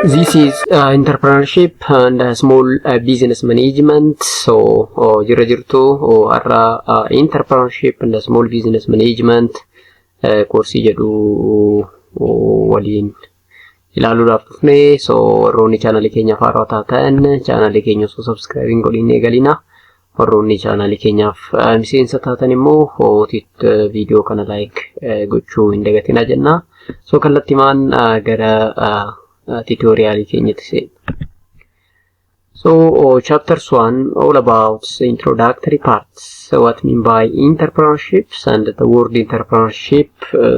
This is entrepreneurship and small business management. So jira jirtu arra entrepreneurship and small business management course jedhu waliin ilaaluudhaaf dhufne. So warroonni channel keenya faaraa taatan channel keenya subscribing godhinee galina. Warroonni channel keenyaaf miseensa taatan immoo video kana like gochuu hin dagatina jenna. So kallattimaan gara tutorial keenyatti seena. So chapters 1 all about the introductory parts. So what mean by entrepreneurships, and the word entrepreneurship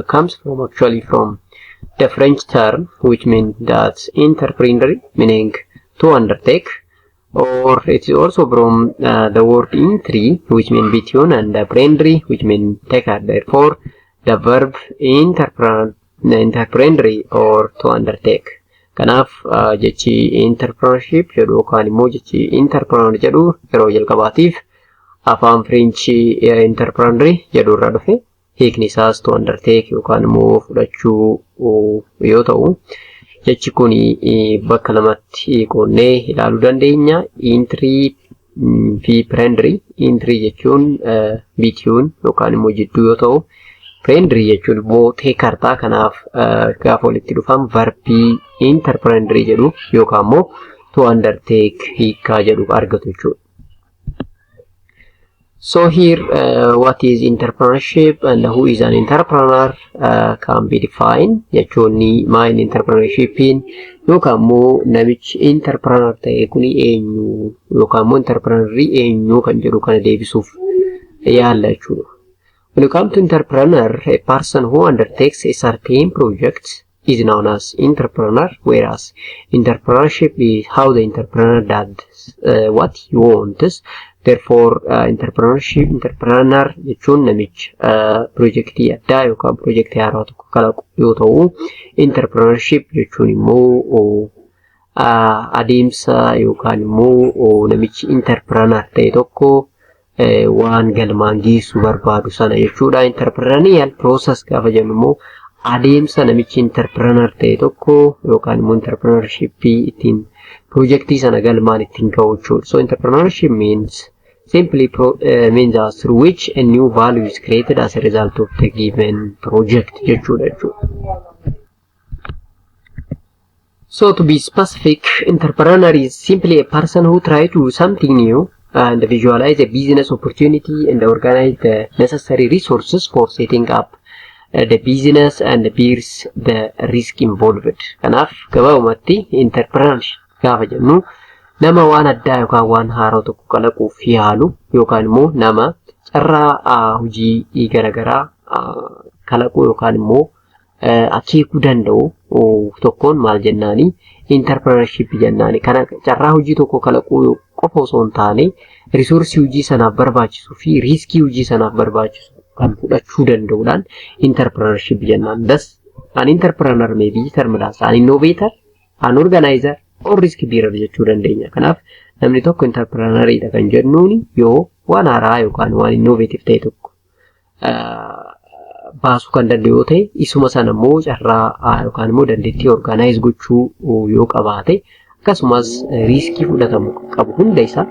comes from actually from the French term, which means that entrepreneur meaning to undertake, or it is also from the word intri, which means between, and prendere, which means taker. Therefore the verb entrepreneur or to undertake. Kanaaf jechi entrepreneurship jedhu yookaan immoo jechi entrepreneur jedhu yeroo jalqabaatiif afaan French entrepreneur jedhu irraa dhufe. Hiikni isaas to undertake yookaan immoo fudhachuu yoo ta'u, jechi kun bakka lamatti qoonnee ilaaluu dandeenya. Intri fi prendere. Intri jechuun between yookaan immoo jidduu yoo ta'u, prendere jechuun immoo teekartaa. Kanaaf gaafa walitti dhufan verbii entrepreneur jedhu yookaan immoo to undertake hiikaa jedhu argatu jechuudha. So here what is entrepreneurship and who is an entrepreneur can be defined. Jechuun maal entrepreneurship yookaan immoo namichi entrepreneur ta'e kuni eenyu yookaan immoo entrepreneur eenyu kan jedhu kana deebisuuf yaalla jechuudha. When you come to entrepreneur, a person who undertakes a certain project is known as entrepreneur, whereas entrepreneurship is how the entrepreneur does what he wants. Therefore entrepreneur jechuun namicha projectii addaa yookaan projectii haaraa tokko kalaqu yoo ta'u, entrepreneurship jechuun immoo adeemsa yookaan immoo namichi entrepreneur ta'e tokko waan galmaan geessu barbaadu sana jechuudha. Entrepreneurial process gaafa jennu immoo adeemsa namichi entrepreneur ta'e tokko yookaan immoo entrepreneurship ittiin projectii sana galmaan ittiin ga'u jechuudha. So entrepreneurship means simply means through which a new value is created as a result of the given project jechuudha. So to be specific, entrepreneur is simply a person who tries to do something new and visualize a business opportunity and organize the necessary resources for setting up the business and bears the risk involved. Kanaaf gabaabumatti entrepreneur gaafa jennu nama waan addaa yookaan waan haaraa tokko kalaquuf yaalu yookaan immoo nama carraa hojii garaagaraa kalaquu yookaan immoo akeekuu danda'u tokkoon maal jennaani entrepreneurship jennaani. Kana carraa hojii tokko kalaquu qofa osoo hin taane resource hojii sanaaf barbaachisuu fi riskii hojii sanaaf barbaachisu kan fudhachuu danda'uudhaan entrepreneurship jennaan. Thus an entrepreneur may be termed as an innovator, an organizer or risk bearer jechuu dandeenya. Kanaaf namni tokko entrepreneuridha kan jennuuni yoo waan haaraa yookaan waan innovative ta'e tokko baasuu kan danda'u yoo ta'e, isuma sana immoo carraa yookaan immoo dandeettii organize gochuu yoo qabaate, akkasumas riskii fudhatamu qabu hunda isaa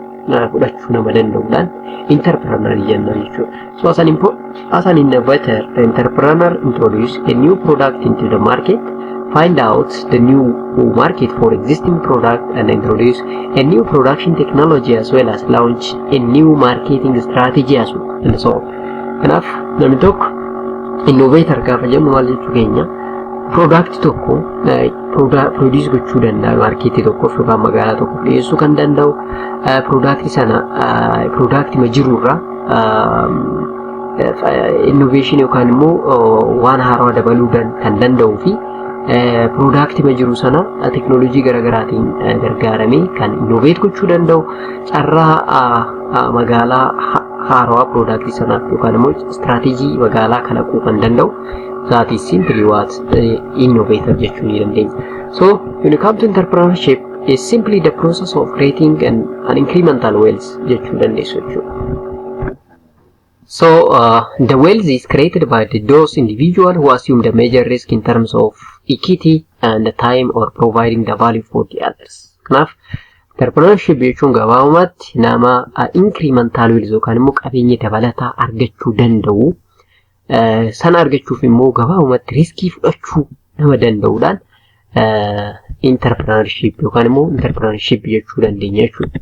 fudhachuu nama danda'uudhaan entrepreneur jenna jechuudha. So as an innovator, the entrepreneur introduce a new product into the market, find out the new market for existing product, and introduce a new production technology as well as launch a new marketing strategy as well, and so on. Kanaaf namni tokko innovator gaafa jennu maal jechuu keenya, product tokko produce gochuu danda'a marketii tokkoof yookaan magaalaa tokkoof dhiyeessuu kan danda'u, product sana product ma jirurra innovation yookaan immoo waan haaraa dabaluu kan danda'uu fi product ma jiru sana teknoolojii garaagaraatiin gargaaramee kan innovate gochuu danda'u, carraa magaalaa haaraa product sana yookaan immoo strategy magaalaa kalaquu kan danda'u. That is simply what innovator jechuun ni dandeenya. So when it comes to entrepreneurship, is simply the process of creating an incremental wealth jechuu dandeessu jechuudha. So the wealth is created by those individuals who assume the major risk in terms of equity and the time or providing the value for the others. Kanaaf entrepreneurship jechuun gabaabumatti nama incremental wealth yookaan immoo qabeenya dabalataa argachuu danda'u, sana argachuuf immoo gabaabumatti riskii fudhachuu nama danda'uudhaan entrepreneurship yookaan immoo entrepreneurship jechuu dandeenya jechuudha.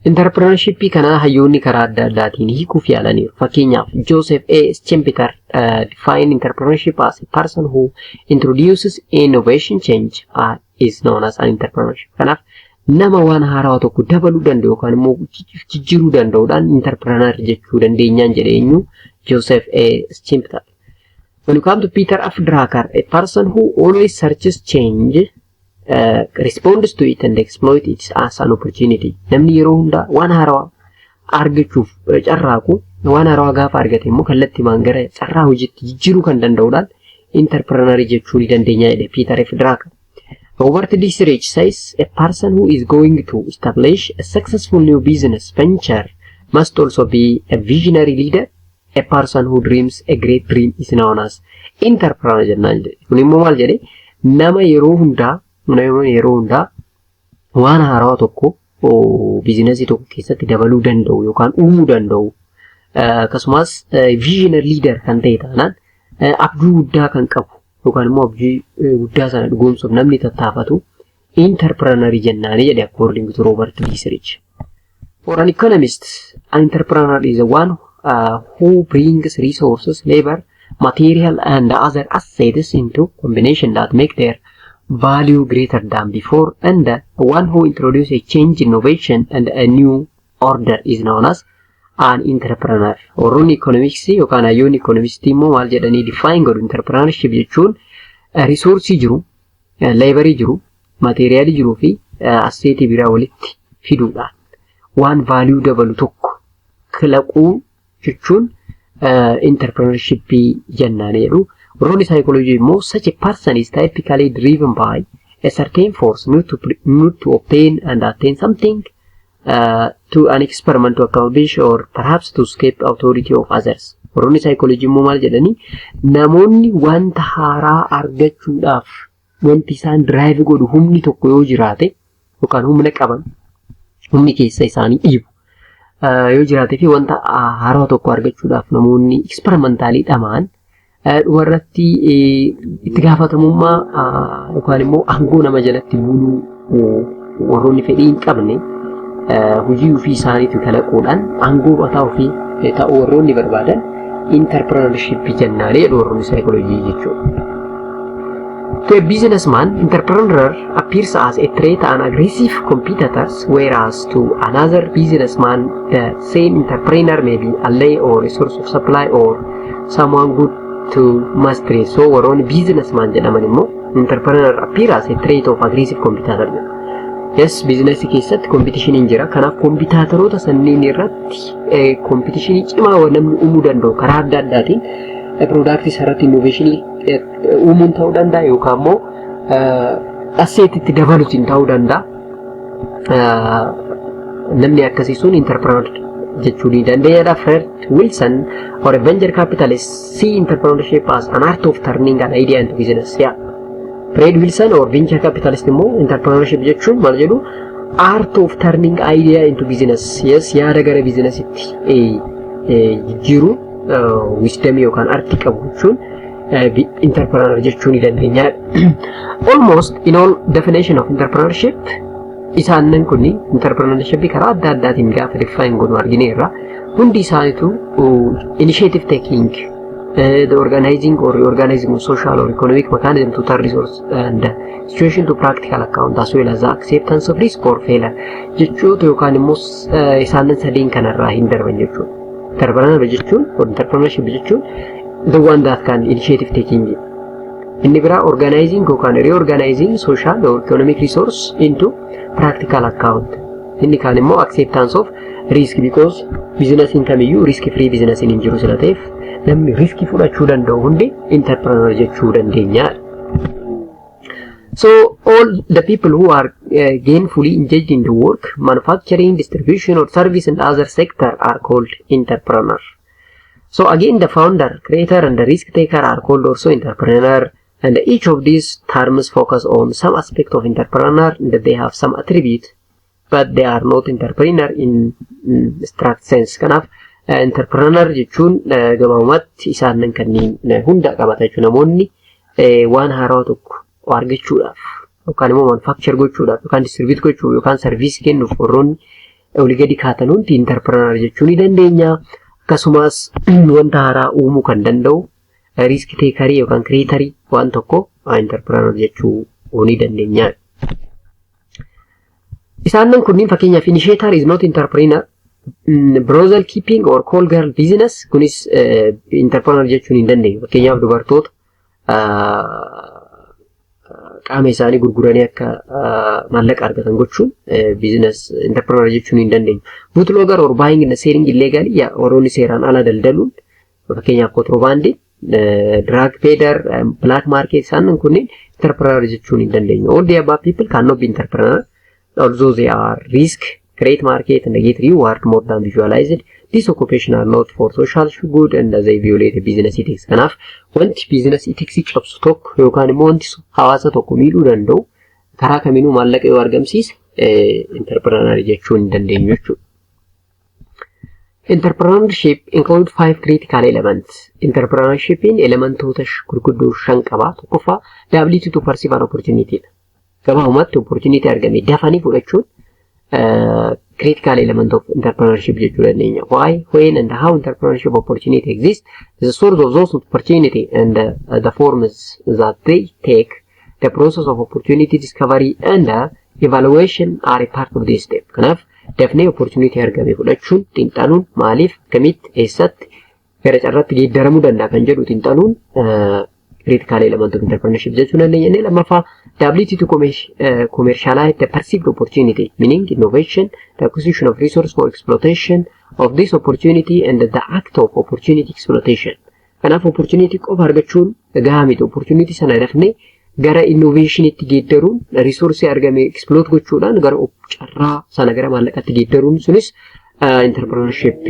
Entrepreneurship kana hayyoonni karaa adda addaatiin hiikuuf yaalaniiru. Fakkeenyaaf Joseph A. Schumpeter defined entrepreneurship as a person who introduces innovation change is known as an entrepreneur. Kanaaf nama waan haaraa tokko dabaluu danda'u yookaan immoo jijjiiruu danda'uudhaan entrepreneur jechuu dandeenyaan jedheenyu Joseph A. Schumpeter. When you come to Peter F. Drucker, a person who always searches change, responds to it and exploits it as an opportunity. Namni yeroo hunda waan haaraa argachuuf carraaqu, waan haaraa gaafa argate immoo kallattiimaan gara carraa hojiitti jijjiiruu kan danda'uudhaan entrepreneur jechuu ni dandeenya jedhe Peter F. Drucker. Robert D. Sirich says a person who is going to establish a successful new business venture must also be a visionary leader. A person who dreams a great dream is known as entrepreneur jennaan jedhe. Kun immoo maal jedhe, nama yeroo hundaa waan haaraa tokko biizinasii tokko keessatti dabaluu danda'u yookaan uumuu danda'u, akkasumas visionary leader kan ta'e taanaan abjuu guddaa kan qabu yookaan immoo abjuu guddaa sana dhugoomsuuf namni tattaafatu entrepreneur jennaan jedhe according to Robert D. Sirich. For an economist, an entrepreneur is the one who brings resources, labor, material and other assets into combination that make their value greater than before, and one who introduces a change, innovation and a new order is known as an entrepreneur. Warroonni economics yookaan hayyoonni economists immoo maal jedhanii define godhu entrepreneurship jechuun resource jiru, labor jiru, material jiruu fi asset biraa walitti fiduudhaan waan value dabalu tokko kalaquu jechuun entrepreneurship jennaan jedhu. Warroonni psychology immoo such a person is typically driven by a certain force not to obtain and attain something, to an experiment to accomplish or perhaps to escape authority of others. Warroonni psychology immoo maal jedhanii, namoonni wanta haaraa argachuudhaaf wanti isaan drive godhu humni tokko yoo jiraate yookaan humna qaban humni keessa isaanii dhiibu yoo jiraate fi wanta haaraa tokko argachuudhaaf namoonni experimentaalii dhamaan warratti itti gaafatamummaa yookaan immoo aangoo nama jalatti buluu warroonni fedhii hin qabne hojii ofii isaaniitti kalaquudhaan aangoo mataa ofii ta'uu warroonni barbaadan entrepreneurship jennaan jedhu warroonni psychology jechuudha. To a businessman, entrepreneur appears as a threat and aggressive competitors, whereas to another businessman, the same entrepreneur may be ally or a source of supply or someone good to mastery. So warroonni businessman jedhaman immoo entrepreneur appear as a threat of aggressive competitor. Yes, business keessatti competition hin jira. Kanaaf kompitaatoroota sanniin irratti competition cimaa namni uumuu danda'u karaa adda addaatiin product isarratti innovation uumuun ta'uu danda'a yookaan immoo asset itti dabaluutiin ta'uu danda'a. Namni akkasii sun entrepreneur jechuu ni dandeenya. Fred Wilson or a venture capitalist see entrepreneurship as an art of turning an idea into business. Yeah. Fred Wilson or venture capitalist immoo entrepreneurship jechuun maal jedhu art of turning idea into business. Yes, yaada gara business itti jiru wisdom yookaan arti qabu jechuun entrepreneur jechuun ni dandeenya. Almost in all definition of entrepreneurship isaannen kunni entrepreneurship karaa adda addaatiin gaafa define godhu argineerra. Hundi isaaniitu initiative taking, the organizing or reorganizing of social or economic mechanism to turn resource and situation to practical account as well as the acceptance of risk or failure jechuudha yookaan immoo isaannen sadiin kanarraa hin darban jechuudha. Entrepreneur jechuun or entrepreneurship jechuun the one that can initiative taking. Inni bira organizing yookaan reorganizing social or economic resource into practical account. Inni kaan immoo acceptance of risk because business kamiyyuu risk free business hin jiru sila ta'eef namni risk fudhachuu danda'u hundi entrepreneur jechuu dandeenya. So all the people who are gainfully engaged in the work, manufacturing, distribution or service and other sector are called entrepreneur. So again the founder, creator and the risk taker are called also entrepreneur, and each of these terms focus on some aspect of entrepreneur that they have some attribute but they are not entrepreneur in strict sense. Kanaaf entrepreneur jechuun gabaabumatti isaanan kanneen hunda qabata jechuudha. Namoonni waan haaraa tokko argachuudhaaf yookaan immoo manufacture gochuudhaaf yookaan distribute gochuuf yookaan service kennuuf warroonni olii gadi kaatan hundi entrepreneur jechuu ni dandeenya. Akkasumas wanta haaraa uumuu kan danda'u risk taker yookaan creator waan tokko entrepreneur jechuu ni dandeenya. Isaanan kunniin fakkeenyaaf initiator is not entrepreneur, brothel keeping or call girl business kunis entrepreneur jechuun hin dandeenyu. Fakkeenyaaf dubartoota qaama isaanii gurguranii akka maallaqa argatan gochuun business entrepreneur jechuun hin dandeenyu. Bootlegger or buying and selling illegally warroonni seeraan ala daldaluun fakkeenyaaf contraband, drug peddler, black market isaanan kunniin entrepreneur jechuun hin dandeenyu. All the above people cannot be entrepreneur although they are risk, create market and they get reward more than visualized. These occupations are not for social good and they violate business ethics. Kanaaf wanti business ethics cabsu tokko yookaan immoo wanti hawaasa tokko miidhuu danda'u karaa kamiinuu maallaqa yoo argamsiise entrepreneur jechuun hin dandeenyu jechuudha. Entrepreneurship include 5 critical elements. Entrepreneurship in elementoota gurguddoo 5 qaba. Tokkoffaa the ability to perceive an opportunity. Gabaabumatti opportunity argame dafanii fudhachuun critical element of entrepreneurship jechuu dandeenya. Why, when and how entrepreneurship opportunity exists, the source of those opportunity and the forms that they take, the process of opportunity discovery and evaluation are a part of this step. Kanaaf dafnee opportunity argame fudhachuun xiinxaluun maaliif kamitti eessatti gara carraatti geeddaramuu danda'a kan jedhu xiinxaluun critical element of entrepreneurship jechuun dandeenya. Inni lammaffaa the ability to commercialize the perceived opportunity, meaning innovation, the acquisition of resource for exploitation of this opportunity and the act of opportunity exploitation. Kanaaf opportunity qofa argachuun gahaa miti. Opportunity sana dafnee gara innovation itti geeddaruun resource argame exploit gochuudhaan gara carraa sana gara maallaqatti geeddaruun sunis entrepreneurship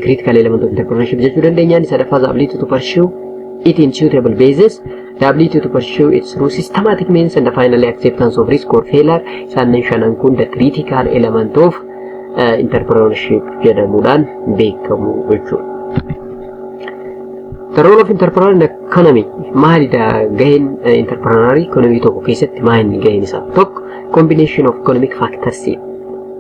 critical element of entrepreneurship jechuu dandeenya. Inni sadaffaa the ability to pursue it in suitable basis, the ability to pursue it through systematic means and the finally acceptance of risk or failure. Isaannen shanan kun the critical element of entrepreneurship jedhamuudhaan beekamu jechuudha. The role of entrepreneur in the economy. Maali gaheen entrepreneur economy tokko keessatti maali gaheen isaa? Tokko combination of economic factors.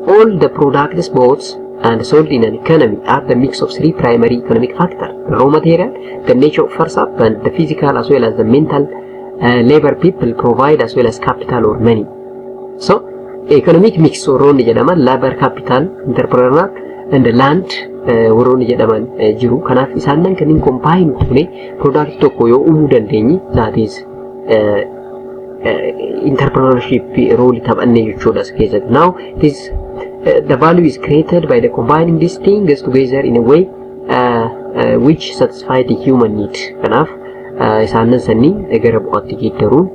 All the products bought and sold in an economy are the mix of 3 primary economic factors: the raw material, the nature of first up, and the physical as well as the mental labor people provide as well as capital or money. So economic mix warroonni jedhaman labor, capital, entrepreneur and the land warroonni jedhaman jiru. Kanaaf isaanan kanneen combine goone product tokko yoo uumuu dandeenye that is entrepreneurship role taphanne jechuudha as keessatti. Now this the value is created by the combining these things together in a way which satisfy the human need. Kanaaf isaanan sanni gara bu'aatti geeddaruun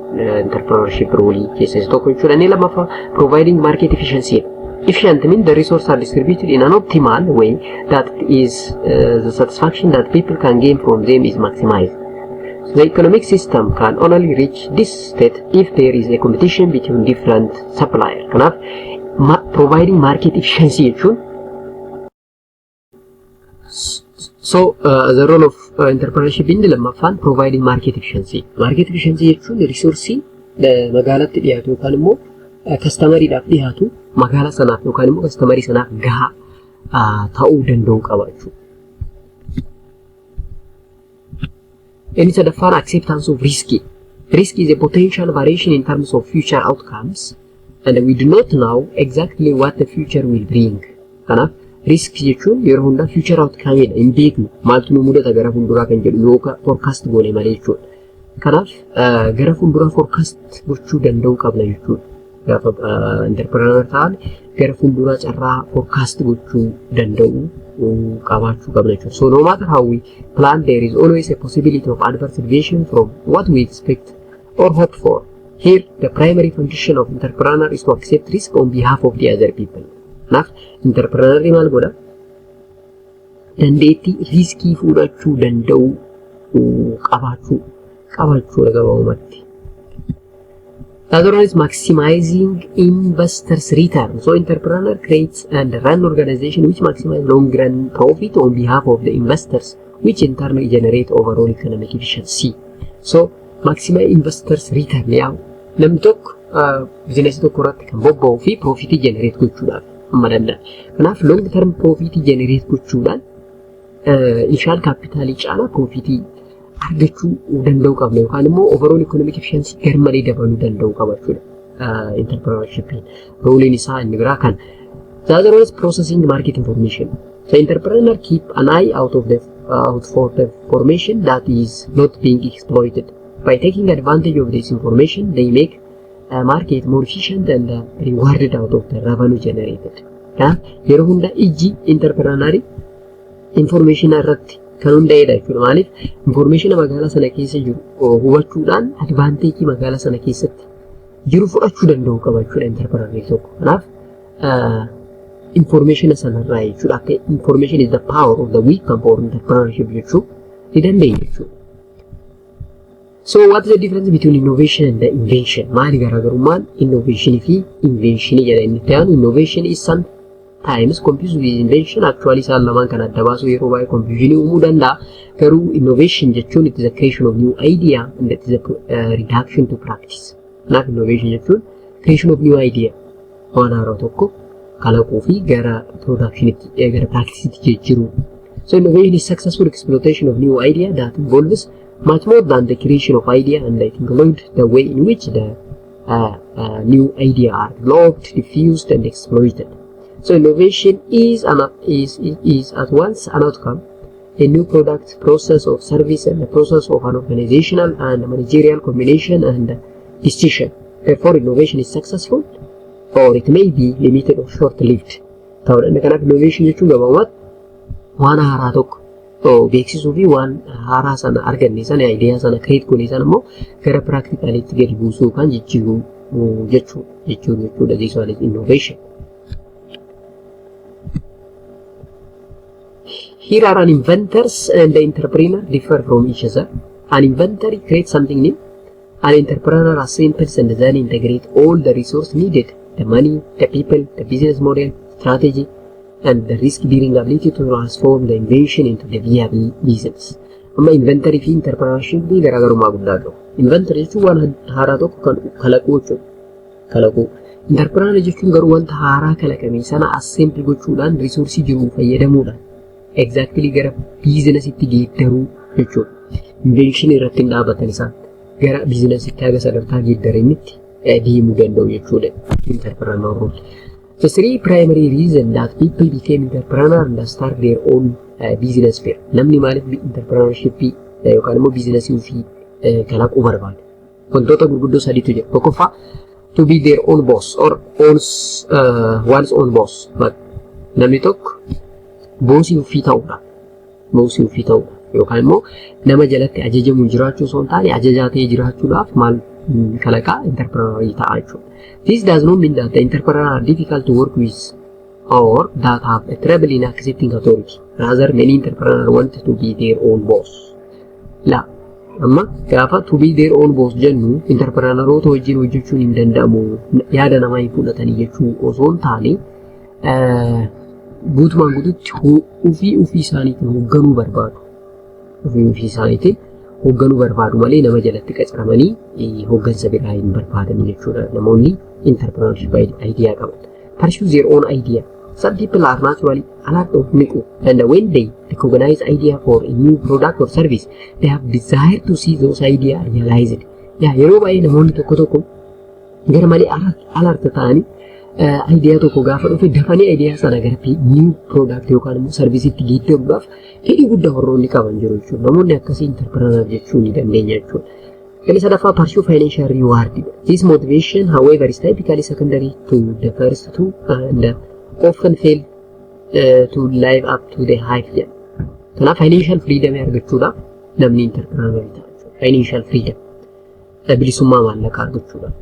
entrepreneurship role keessa tokko jechuudha. Inni lammaffaa providing market efficiency. Efficient means the resources are distributed in an optimal way that is the satisfaction that people can gain from them is maximized. The economic system can only reach this state if there is a competition between different suppliers. Kanaaf providing market efficiency jechuun. So the role of entrepreneurship inni lammaffaan providing market efficiency. Market efficiency jechuun resource magaalatti dhiyaatu yookaan immoo customer'iidhaaf dhiyaatu magaala sanaaf yookaan immoo customer'i sanaaf gahaa ta'uu danda'u qaba jechuudha. Inni sadaffaan acceptance of risk. Risk is a potential variation in terms of future outcomes and we do not know exactly what the future will bring. Kanaaf risk jechuun yeroo hundaa future outcome hin beeknu maaltu nu mudata gara fuulduraa kan jedhu yookaan forecast goone malee jechuudha. Kanaaf gara fuulduraa forecast gochuu danda'uu qabna jechuudha. Gaafa entrepreneur ta'an gara fuulduraa carraa forecast gochuu danda'u qabaachuu qabna jechuudha. So no matter how we plan, there is always a possibility of adverse deviation from what we expect or hope for. Here, the primary function of entrepreneur is to accept risk on behalf of the other people. Kanaaf entrepreneur maal godha? Dandeettii riskii fudhachuu danda'u qabaachuu gabaabumatti. The other one is maximizing investors' return. So entrepreneur creates and run organization which maximize long-run profit on behalf of the investors, which in turn generate overall economic efficiency. So maximize investors' return. Yaa namni tokko bizinesi tokko irratti kan bobba'uu fi profitii generate gochuudhaaf amma danda'a. Kanaaf long term profitii generate gochuudhaan initial capitalii caalaa profitii argachuu danda'u qabna yookaan immoo overall economic efficiency garmalee dabaluu danda'u qaba jechuudha. Entrepreneurship rooliin isaa inni biraa kan. The other one is processing market information. The entrepreneur keep an eye out for the information that is not being exploited. By taking advantage of this information, they make market more efficient and rewarded out of the revenue generated. Yeroo hunda iji entrepreneur information irratti kan hundaa'edha jechuudha. Maaliif information magaalaa sana keessa jiru hubachuudhaan advantage magaalaa sana keessatti jiru fudhachuu danda'u qaba jechuudha entrepreneur tokko. Kanaaf information sanarraa jechuudha. Akka information is the power of the weapon for entrepreneurship jechuu ni dandeenya jechuudha. So what is the difference between innovation and the invention? Maali garaagarummaan innovation fi invention jedha inni ta'an. Innovation is sometimes confused with invention. Actually isaan lamaan kan adda baasu yeroo baay'ee confusion uumuu danda'a. Garuu innovation jechuun it is a creation of new idea and it is a reduction to practice. Kanaaf innovation jechuun creation of new idea waan haaraa tokko kalaquu fi gara productionitti gara practicetti jijjiiruu. So innovation is successful exploitation of new idea that involves much more than the creation of idea and it includes the way in which the new idea are developed, diffused and exploited. So innovation is at once an outcome, a new product, process of service and the process of an organizational and managerial combination and decision. Therefore innovation is successful or it may be limited or short-lived. Ta'udha kanaaf innovation jechuun gabaabumatti waan haaraa tokko beeksisuu fi waan haaraa sana arganne sana idea sana create goone sana immoo gara practicalitti gadi buusuu kan jijjiiruu jechuudha. This one is innovation. Here are an inventors and the entrepreneur differ from each other. An inventor creates something new. An entrepreneur assembles and then integrate all the resources needed, the money, the people, the business model, strategy, and the risk-bearing ability to transform the invention into the viable business. Amma inventory fi entrepreneurship bi garaagarummaa guddaa qabu. Inventory jechuun waan haaraa tokko kan kalaquu jechuudha. Kalaquu. Entrepreneur jechuun garuu wanta haaraa kalaqame sana assemble gochuudhaan resourcii jiru fayyadamuudhaan exactly gara biizinasitti geeddaruu jechuudha. Invention irratti hin dhaabatan isaan gara biizinasitti haga sadarkaa geeddaranitti deemuu danda'u jechuudha. Entrepreneur role. The three primary reasons that people became entrepreneurs and start their own business firm. Namni maaliif entrepreneurship yookaan immoo biizinasii ofii kalaquu barbaade? Wantoota gurguddoo sadiitu jira. Tokkoffaa to be their own boss or one's own boss. Namni tokko boosii ofii ta'uudha. Yookaan immoo nama jalatti ajajamuun jiraachuu osoo hin taane ajajaa ta'ee jiraachuudhaaf maal kalaqaa entrepreneurii ta'a jechuudha. This does not mean that the entrepreneurs are difficult to work with or that have a trouble in accepting authority. Rather, many entrepreneurs want to be their own boss. amma gaafa to be their own boss jennu interpreneurota wajjin hojjechuun hin danda'amu yaada namaa hin fudhatanii jechuu osoo hin taane guutumaan guututti ofii isaaniitiin hoogganuu barbaadu. Ofii isaaniitiin hoogganuu barbaadu malee nama jalatti qacaramanii hooggansa biraa hin barbaadan jechuudha. Namoonni entrepreneurship idea qaban. Pursue their own idea. Some people are naturally alert of niqu, and when they recognize idea for a new product or service, they have desire to see those idea realized. Yeroo baay'ee namoonni tokko gara malee alert ta'anii idea tokko gaafa dhufe dafanii idea sana gara new product yookaan immoo service itti geeddaruudhaaf fedhii guddaa warroonni qaban jiru jechuudha. Namoonni akkasii entrepreneur jechuu ni dandeenya jechuudha. Inni sadaffaa pursue financial reward. This motivation, however, is typically secondary to the first two and often fail to live up to the hype. Kanaaf financial freedom argachuudhaaf namni entrepreneur ta'a. Financial freedom. Bilisummaa maallaqaa argachuudhaaf.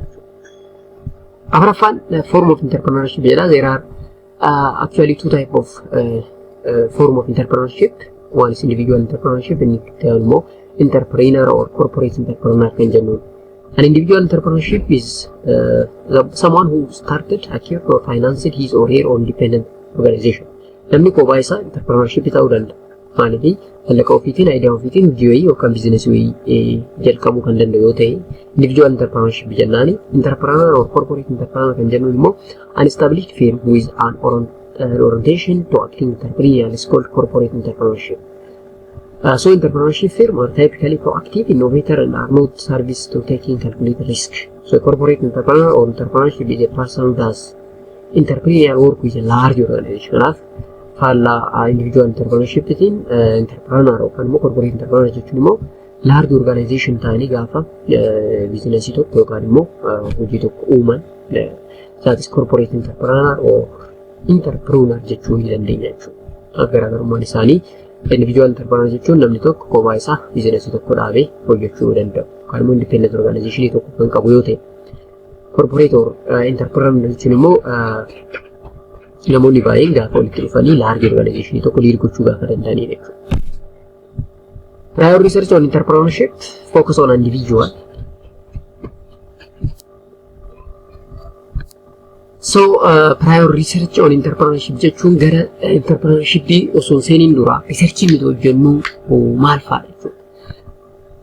Afuraffaan form of entrepreneurship jedha. There are actually two type of form of entrepreneurship. One is individual entrepreneurship and the other more entrepreneur or corporate entrepreneur kan jennu. An individual entrepreneurship is someone who started, acquired or financed his or her own independent organization. Namni kophaa isaa entrepreneurship ta'uu danda'a. Maaliif mallaqa ofiitiin, idea ofiitiin hojii wayii yookaan biizinasii wayii jalqabuu kan danda'u yoo ta'e individual entrepreneurship jennaani. Entrepreneur or corporate entrepreneur kan jennuun immoo an established firm with an orientation to acting entrepreneurial is called corporate entrepreneurship. So entrepreneurship firms are typically proactive, innovator, and are not service to taking calculated risk. So a corporate entrepreneur or entrepreneurship is a person who does entrepreneurial work with a large organization. Faalla individual entrepreneurship ittiin entrepreneur yookaan immoo corporate entrepreneur jechuun immoo large organization ta'anii gaafa biizinasii tokko yookaan immoo hojii tokko uuman that is corporate entrepreneur or entrepreneur jechuu ni dandeenya jechuudha. Garaagarummaan isaanii individual entrepreneur jechuun namni tokko kophaa isaa biizinasii tokko dhaabee hojjechuu danda'u. Yookaan immoo independent organization tokko kan qabu yoo ta'e corporate or entrepreneur jechuun immoo namoonni baay'een gaafa walitti dhufanii large organization tokko liid gochuu gaafa danda'anidha jechuudha. Prior research on entrepreneurship focus on individual. So prior research on entrepreneurship jechuun gara entrepreneurship osoo seeniin dura research nuti hojjennu maal fa'aa jechuudha.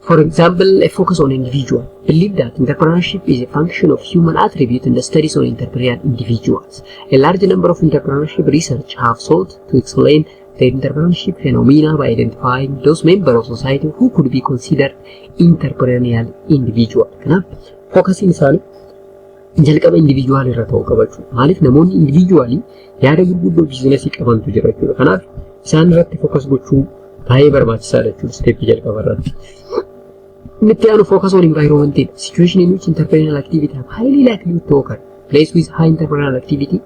For example, a focus on individual. Believe that entrepreneurship is a function of human attribute and the studies on entrepreneurial individuals. A large number of entrepreneurship research have sought to explain the entrepreneurship phenomena by identifying those members of society who could be considered entrepreneurial individual. Kanaaf focusing isaanii jalqaba individual irra ta'uu qabachuu. Maaliif namoonni individually yaada gurguddoo biizinasii qabantu jira jechuudha. Kanaaf isaan irratti focus gochuu baay'ee barbaachisaadha jechuudha step jalqaba irratti. Nityanu focus on environment. Situation in which entrepreneurial activity have highly likely to occur. Place with high entrepreneurial activity.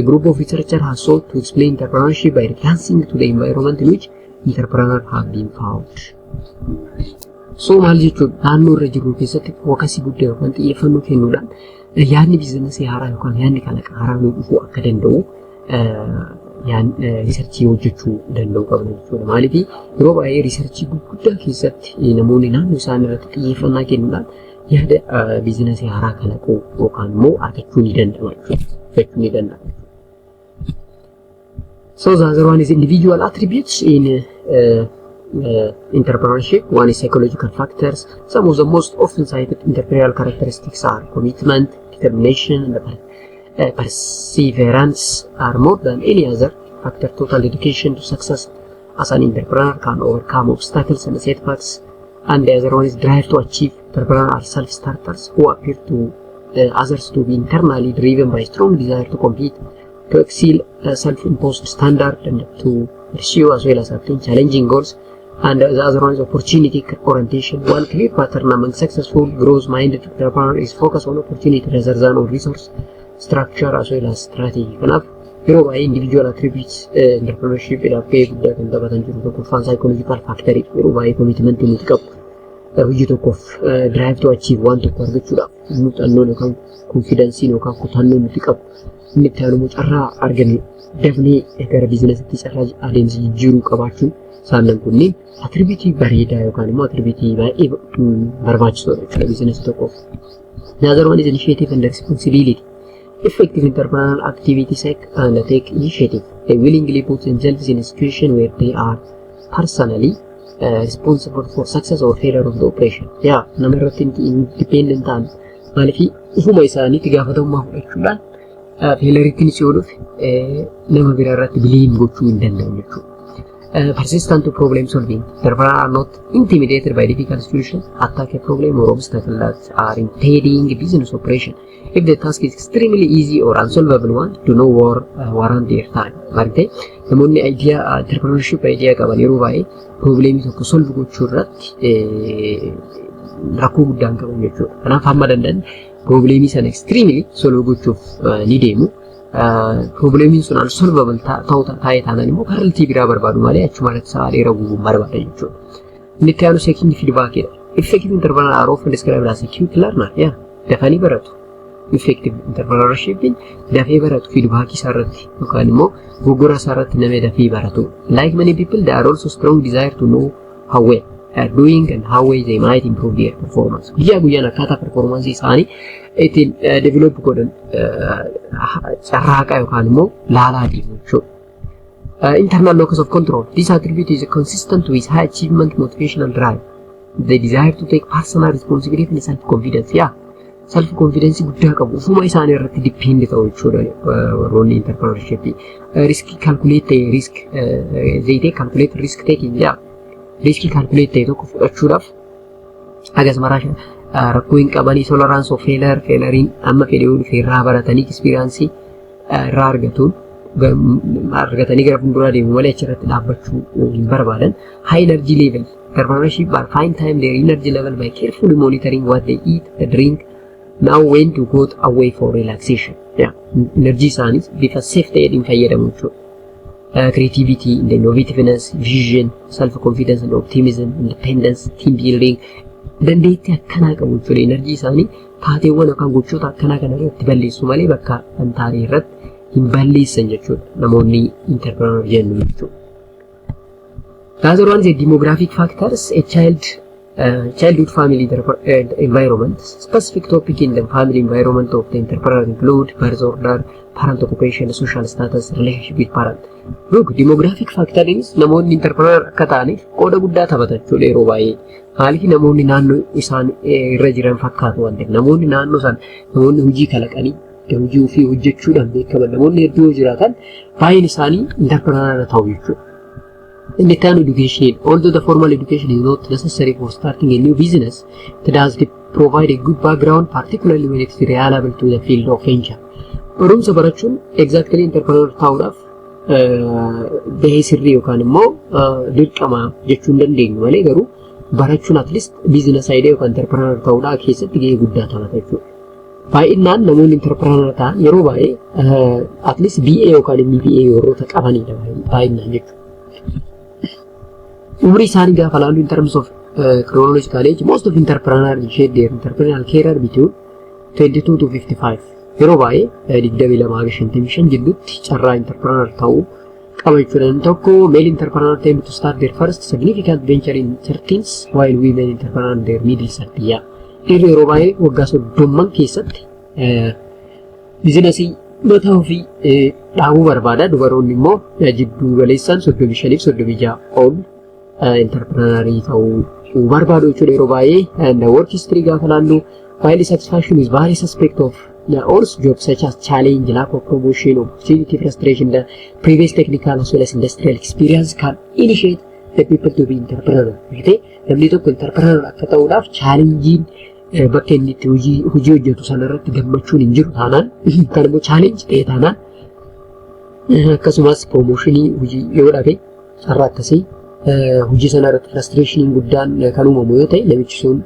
A group of researchers has sought to explain entrepreneurship by referencing to the environment in which entrepreneurs have been found. So maal jechuudha naannoo irra jiru keessatti fookasii guddaa yookaan xiyyeeffannoo kennuudhaan yaadni biizinasii haaraa yookaan yaadni kalaqa haaraa nu dhufuu akka danda'u riisarchii hojjechuu danda'u qabna jechuudha. Maaliif yeroo baay'ee riisarchii guddaa keessatti namoonni naannoo isaanii irratti xiyyeeffannaa kennuudhaan yaada biizinasii haaraa kalaquu yookaan immoo argachuu ni danda'u jechuudha. So the other one is individual attributes in entrepreneurship. One is psychological factors. Some of the most often cited entrepreneurial characteristics are commitment, determination, and perseverance are more than any other factor. Total dedication to success as an entrepreneur can overcome obstacles and setbacks. And the other one is drive to achieve. Entrepreneurs are self-starters who appear to others to be internally driven by strong desire to compete, to exceed self-imposed standard, and to pursue as well as attain challenging goals. And the other one is opportunity orientation. One clear pattern among successful growth-minded entrepreneurs is focus on opportunity rather than on resource structure as well as strategy. Kanaaf yeroo baay'ee individual attributes entrepreneurship idhaaf gahee guddaa kan taphatan jiru tokkoffaan psychological factor yeroo baay'ee commitment nuti qabu hojii tokkoof drive to achieve waan tokko argachuudhaaf muuxannoon yookaan confidence yookaan kutannoo nuti qabu inni itti aanu carraa argannu dafnee gara biizinasiitti carraa adeemsa jijjiiruu qabaachuun isaan kunniin attribuutii bareedaa yookaan immoo attribuutii baay'ee barbaachisoodha jechuudha biizinasii tokkoof. Another one is initiative and responsibility. Effective entrepreneurial activities undertake initiative. They willingly put themselves in a situation where they are personally responsible for success or failure of the operation. Yeah, nama irratti independent ta'an maaliif ufuma isaaniitti gaafatamummaa fudhachuudhaan failuriitiin si ooluuf nama biraa irratti biliin gochuu hin danda'u jechuudha. Persistent to problem solving. Entrepreneurs are not intimidated by difficult situations, attack a problem or obstacle that are impeding business operation. If the task is extremely easy or unsolvable one, do not warrant their time. Malte, namoonni idea entrepreneurship idea qaban yeroo baay'ee problemii tokko solve gochuu irratti rakkoo guddaan qabu jechuudha. Kanaaf hamma danda'an problemii sana extremely solve gochuuf ni deemu. Problemiin sun unsolvable ta'ee taanaan immoo karaltii biraa barbaadu malee achuma irratti sa'a dheeraa guutuun barbaada jechuudha. Inni itti aanu seeking feedbackidha. Effective entrepreneurs are often described as a quick learner. Dafanii baratu. Effective entrepreneurship dafee baratu feedbackii isaa irratti yookaan immoo goggora isaa irratti nama dafee baratu. Like many people, they are also strong desire to know how well they are doing and how well they might improve their performance. Guyyaa guyyaan akkaataa performance isaanii ittiin develop godhan carraaqa yookaan immoo laalaa deemu jechuudha. Internal locus of control. This attribute is consistent with high achievement, motivational drive. The desire to take personal responsibility and self-confidence. Self-confidence guddaa qabu. Ufuma isaanii irratti depend ta'u jechuudha warroonni entrepreneurship. Risk calculate risk they take calculate risk taking. Risk calculate tokko fudhachuudhaaf hagas maraasha rakkoo hin qabanii tolerance of failure amma fedhee dhufee irraa baratanii experience irraa argatanii gara fuulduraa deemu malee achirratti dhaabbachuu hin barbaadan. High energy level. Entrepreneurship are find time their energy level by carefully monitoring what they eat, drink, now when to go away for relaxation. Energy isaaniis bifa safe ta'een fayyadamu jechuudha. Creativity, innovativeness, vision, self-confidence and optimism, independence, team building. Dandeettii akkanaa qabu jechuudha. Enerjii isaanii taateewwan yookaan gochoota akkanaa kana irratti balleessu malee bakka hin taane irratti hin balleessan jechuudha. Namoonni entrepreneur jennu jechuudha. Another one is the demographic factors. A childhood family environment. Specific topic in the family environment of the entrepreneur include birth order, parent occupation, social status, relationship with parent. Look, demographic factor is namoonni entrepreneur akka ta'aniif qooda guddaa taphata jechuudha yeroo baay'ee. Maaliif namoonni naannoo isaan irra jiran fakkaatu waan ta'eef namoonni naannoo isaan namoonni hojii kalaqanii hojii ofii hojjechuudhaan beekaman namoonni hedduu jiraatan baay'een isaanii entrepreneur ta'u jechuudha. In the term education, although the formal education is not necessary for starting a new business, it does provide a good background, particularly when it's reliable to the field of venture. Barumsa barachuun exactly entrepreneur ta'uudhaaf bahee sirrii yookaan immoo dirqama jechuu hin dandeenyu malee garuu barachuun at least business idea yookaan entrepreneur ta'uudhaa keessatti gahee guddaa taphata jechuudha. Baay'inaan namoonni entrepreneur ta'an yeroo baay'ee at least BA yookaan MBA warroota qabanidha baay'inaan jechuudha. Umri isaanii gaafa laallu in terms of chronological age, most of entrepreneurs initiate their entrepreneurial career between 22 to 55. Yeroo baay'ee 22-55 jidduutti carraa entrepreneur ta'uu qaba jechuudha. Tokko male entrepreneur tend to start their first significant venture in 30s while women entrepreneur in their middle 30s. Dhiirri yeroo baay'ee waggaa 30 keessatti biizinasii mataa ofii dhaabuu barbaada. Dubaroonni immoo jidduu galeessaan 35-36 ol entrepreneurii ta'uu barbaadu jechuudha yeroo baay'ee. And the work history gaafa laallu while satisfaction is various aspect of also jobs such as challenge, lack of promotion, opportunity, frustration, the previous technical as well as industrial experience can initiate the people to be entrepreneur. Namni tokko entrepreneur akka ta'uudhaaf challenge bakka inni itti hojii hojjetu sanarratti gammachuun hin jiru taanaan kan immoo challenge ta'e taanaan akkasumas promotionii hojii yoo dhabe carraa akkasii hojii sanarratti frustration guddaan kan uumamu yoo ta'e namichi sun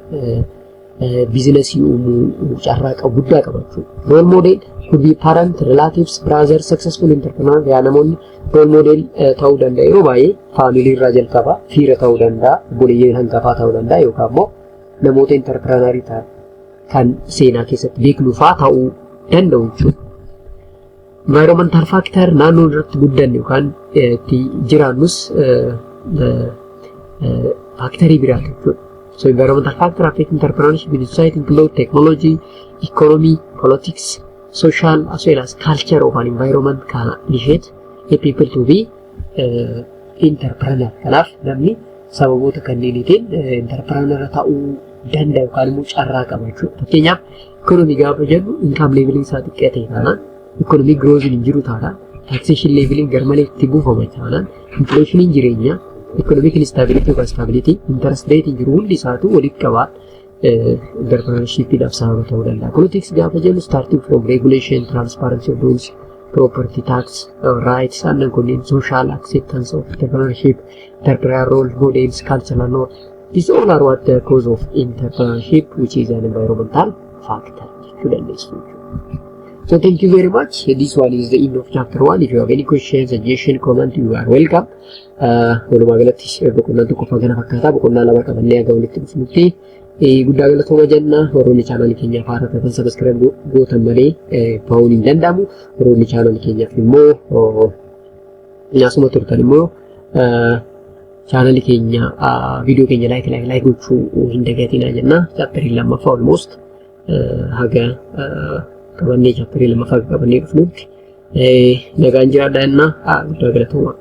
businessii uumuu carraa guddaa qaba jechuudha. Role model could be parent, relatives, brothers, successful entrepreneur. Yaa namoonni role model ta'uu danda'a yeroo baay'ee faamilii irraa jalqaba fiira ta'uu danda'a obboleeyyan hangafaa ta'uu danda'a yookaan immoo namoota entrepreneurii ta'an kan seenaa keessatti beeknufaa ta'uu danda'u jechuudha. environmental factor naannoo irratti guddanne yookaan itti jiraannus factorii biraati jechuudha. So environmental factor affect entrepreneurship in society include technology, economy, politics, social as well as culture of an environment can initiate a people to be entrepreneur. Kanaaf namni sababoota kanneenitiin entrepreneur ta'uu danda'a yookaan immoo carraa qaba jechuudha. Fakkeenyaaf economy gaafa jennu income leveling isaa xiqqaa ta'e taanaan economy growth hin jiru taanaan taxation leveling garmalee itti buufama taanaan inflation jireenyaa economic instability or stability interest rate in jiru hundi isaatu walitti qabaa entrepreneurship dhaaf sababa ta'uu danda'a. Politics gaafa jennu starting from regulation, transparency of rules, property tax, rights, and then social acceptance of entrepreneurship, entrepreneurial role models, cultural norms. These all are what the cause of entrepreneurship, which is an environmental factor. So thank you very much. This one is the end of chapter 1. If you have any questions, suggestion, comment, you are welcome. Walumaa galatti boqonnaan tokko fagana fakkaata. Boqonnaa lama qabannee aga walitti dhufnutti guddaa galatooma jenna. Warroonni chaanalii keenyaaf haara ta'an subscribe gootan malee bahuun hin danda'amu. Warroonni chaanalii keenyaaf immoo asuma turtan immoo chaanalii keenya viidiyoo keenya like gochuu hin dagatinaa jenna. Chapterii lammaffaa almost haga qabannee chapterii lammaffaa qabannee dhufnutti nagaan jiraadhaa jenna. Guddaa galatooma.